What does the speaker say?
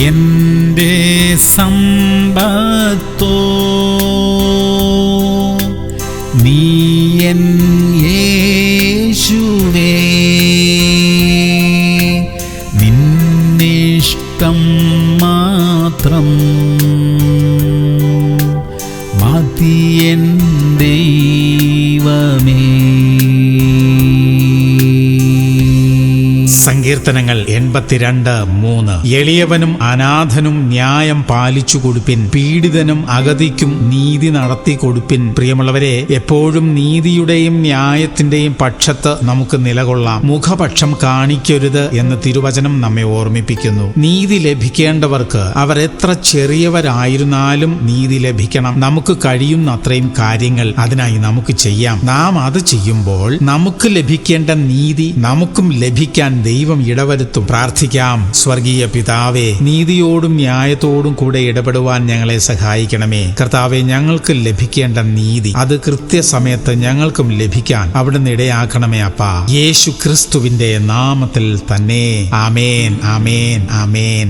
എൻ്റെ സമ്പത്തോ നീ എൻ യേശുവേ, നിന്നിഷ്ടം മാത്രം മതി എൻ ദൈവമേ. സങ്കീർത്തനങ്ങൾ 82:3. എളിയവനും അനാഥനും ന്യായം പാലിച്ചു കൊടുപ്പിൻ, പീഡിതനും അഗതിക്കും നീതി നടത്തി കൊടുപ്പിൻ. പ്രിയമുള്ളവരെ, എപ്പോഴും നീതിയുടെയും ന്യായത്തിന്റെയും പക്ഷത്ത് നമുക്ക് നിലകൊള്ളാം. മുഖപക്ഷം കാണിക്കരുത് എന്ന് തിരുവചനം നമ്മെ ഓർമ്മിപ്പിക്കുന്നു. നീതി ലഭിക്കേണ്ടവർക്ക് അവർ എത്ര ചെറിയവരായിരുന്നാലും നീതി ലഭിക്കണം. നമുക്ക് കഴിയുന്ന അത്രയും കാര്യങ്ങൾ അതിനായി നമുക്ക് ചെയ്യാം. നാം അത് ചെയ്യുമ്പോൾ നമുക്ക് ലഭിക്കേണ്ട നീതി നമുക്കും ലഭിക്കാൻ ദൈവം ഇടവരുത്തും. പ്രാർത്ഥിക്കാം. സ്വർഗീയ പിതാവേ, നീതിയോടും ന്യായത്തോടും കൂടെ ഇടപെടുവാൻ ഞങ്ങളെ സഹായിക്കണമേ. കർത്താവേ, ഞങ്ങൾക്ക് ലഭിക്കേണ്ട നീതി അത് കൃത്യസമയത്ത് ഞങ്ങൾക്കും ലഭിക്കാൻ അവിടുന്ന് ഇടയാക്കണമേ അപ്പാ. യേശു ക്രിസ്തുവിന്റെ നാമത്തിൽ തന്നെ. ആമേൻ, ആമേൻ, ആമേൻ.